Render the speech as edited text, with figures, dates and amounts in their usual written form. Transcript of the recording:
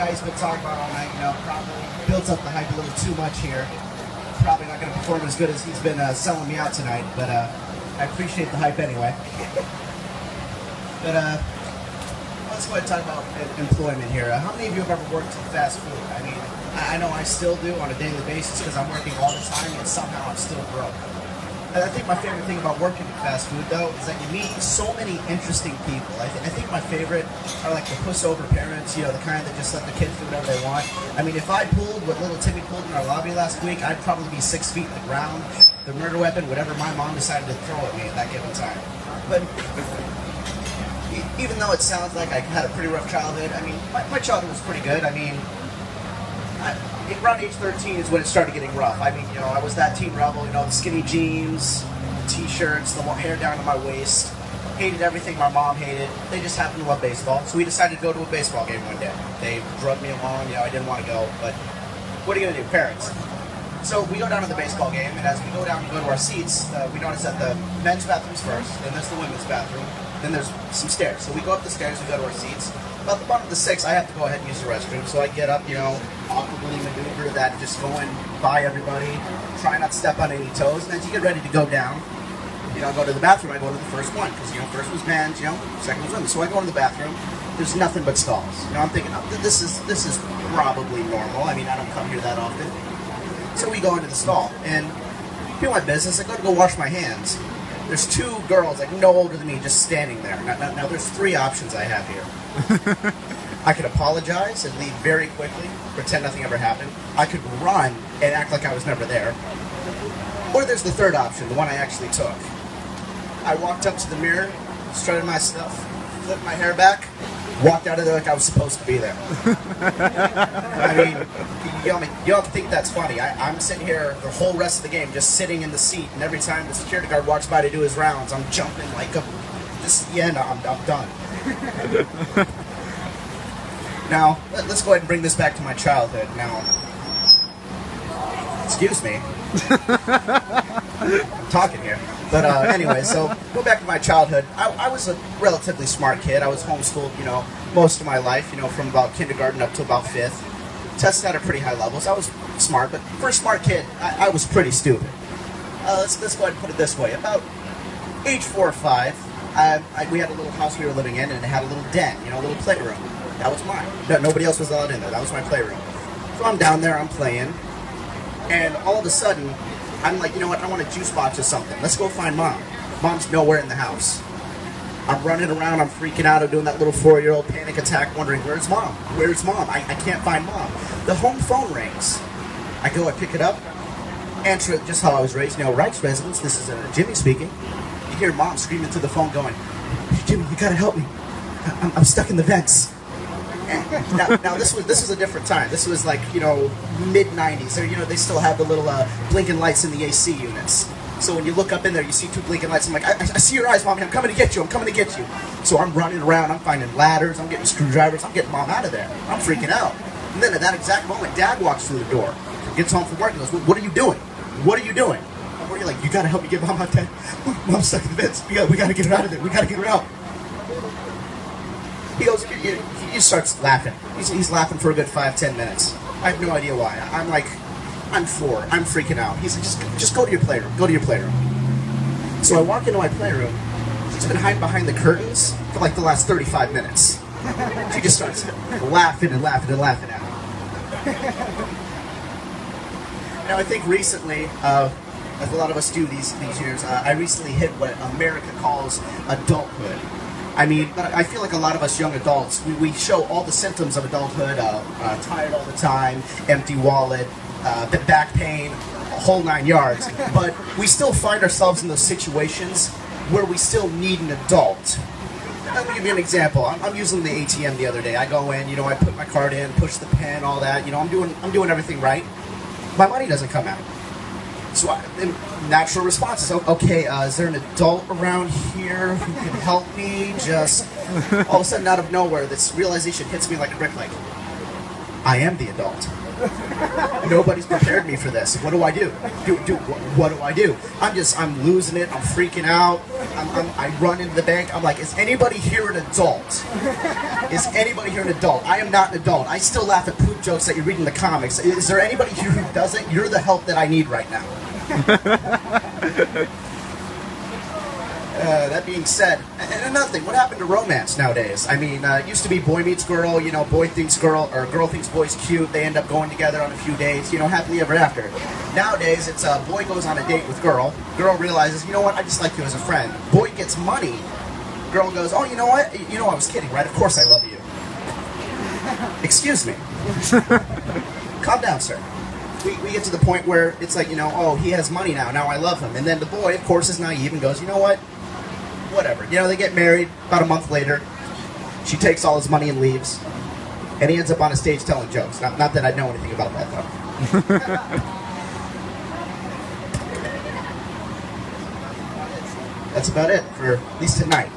guy's been talking about all night, probably built up the hype a little too much here. Probably not going to perform as good as he's been selling me out tonight, but I appreciate the hype anyway. But let's go ahead and talk about employment here. How many of you have ever worked in fast food? I mean, I know I still do on a daily basis because I'm working all the time, and somehow I'm still broke. And I think my favorite thing about working in fast food, though, is that you meet so many interesting people. I think my favorite are like the pussover parents, the kind that just let the kids do whatever they want. I mean, if I pulled what little Timmy pulled in our lobby last week, I'd probably be 6 feet in the ground. The murder weapon, whatever my mom decided to throw at me at that given time. But even though it sounds like I had a pretty rough childhood, I mean, my childhood was pretty good. I mean, around age 13 is when it started getting rough. I mean, I was that teen rebel, the skinny jeans, the t-shirts, the hair down to my waist. Hated everything my mom hated. They just happened to love baseball, so we decided to go to a baseball game one day. They drugged me along, I didn't want to go, but what are you going to do, parents? So we go down to the baseball game, and as we go down and go to our seats, we notice that the men's bathroom's first, then there's the women's bathroom, then there's some stairs. So we go up the stairs, we go to our seats. About the bottom of the six, I have to go ahead and use the restroom. So I get up, awkwardly maneuver that, just going by everybody, try not to step on any toes. And as you get ready to go down, I go to the bathroom. I go to the first one because first was men's, second was women's. So I go to the bathroom. There's nothing but stalls. I'm thinking, this is probably normal. I mean, I don't come here that often. So we go into the stall and feel my business. I go to go wash my hands. There's two girls, like no older than me, just standing there. Now there's three options I have here. I could apologize and leave very quickly, pretend nothing ever happened. I could run and act like I was never there. Or there's the third option, the one I actually took. I walked up to the mirror, strutted my stuff, flipped my hair back, walked out of there like I was supposed to be there. I mean, you don't think that's funny. I'm sitting here the whole rest of the game just sitting in the seat, and every time the security guard walks by to do his rounds, I'm jumping like this is the end, I'm done. Now, let's go ahead and bring this back to my childhood. Now, excuse me. I'm talking here. But anyway, so go back to my childhood. I was a relatively smart kid. I was homeschooled, most of my life, from about kindergarten up to about 5th. Tested at a pretty high level, so I was smart. But for a smart kid, I was pretty stupid. Let's go ahead and put it this way. About age 4 or 5, we had a little house we were living in, and it had a little den, a little playroom. That was mine. Nobody else was allowed in there. That was my playroom. So I'm down there, I'm playing, and all of a sudden, I'm like, I want a juice box or something. Let's go find Mom. Mom's nowhere in the house. I'm running around, I'm freaking out, I'm doing that little 4-year-old panic attack, wondering, where's Mom? Where's Mom? I can't find Mom. The home phone rings. I go, I pick it up, answer it just how I was raised. Rights residence, this is Jimmy speaking. You hear Mom screaming through the phone going, Jimmy, you gotta help me. I'm stuck in the vents. Now this was a different time. This was like, mid-90s. They still have the little blinking lights in the AC units. So when you look up in there, you see two blinking lights. I'm like, I see your eyes, Mommy. I'm coming to get you. I'm coming to get you. So I'm running around. I'm finding ladders. I'm getting screwdrivers. I'm getting Mom out of there. I'm freaking out. And then at that exact moment, Dad walks through the door, gets home from work, and goes, what are you doing? What are you doing? I'm worried, like, you got to help me get Mom out there. Mom's stuck in the vents. We got to get her out of there. We got to get her out. He goes, he just starts laughing. He's laughing for a good 5-10 minutes. I have no idea why. I'm like, I'm 4. I'm freaking out. He's like, just go to your playroom. Go to your playroom. So I walk into my playroom. She's been hiding behind the curtains for like the last 35 minutes. She just starts laughing and laughing and laughing at me. Now I think recently, as a lot of us do these years, I recently hit what America calls adulthood. I mean, but I feel like a lot of us young adults, we show all the symptoms of adulthood, tired all the time, empty wallet, back pain, whole 9 yards. But we still find ourselves in those situations where we still need an adult. Let me give you an example. I'm using the ATM the other day. I go in, I put my card in, push the pen, all that. I'm doing everything right. My money doesn't come out. So natural response is, okay, is there an adult around here who can help me? Just all of a sudden, out of nowhere, this realization hits me like a brick, like, I am the adult. Nobody's prepared me for this. What do I do? What do I do? I'm losing it. I'm freaking out. I run into the bank. I'm like, is anybody here an adult? Is anybody here an adult? I am not an adult. I still laugh at poop jokes that you read in the comics. Is there anybody here who doesn't? You're the help that I need right now. That being said, and another thing, what happened to romance nowadays? I mean, it used to be boy meets girl, you know, boy thinks girl, or girl thinks boy's cute, they end up going together on a few dates, you know, happily ever after. Nowadays, it's boy goes on a date with girl realizes, you know what, I just like you as a friend. Boy gets money, girl goes, oh, you know what, you know I was kidding, right? Of course I love you. Excuse me. Calm down, sir. We get to the point where it's like, you know, oh, he has money now I love him. And then the boy, of course, is naive and goes, you know what? Whatever. You know, they get married about a month later. She takes all his money and leaves. And he ends up on a stage telling jokes. Not that I know anything about that, though. That's about it for at least tonight.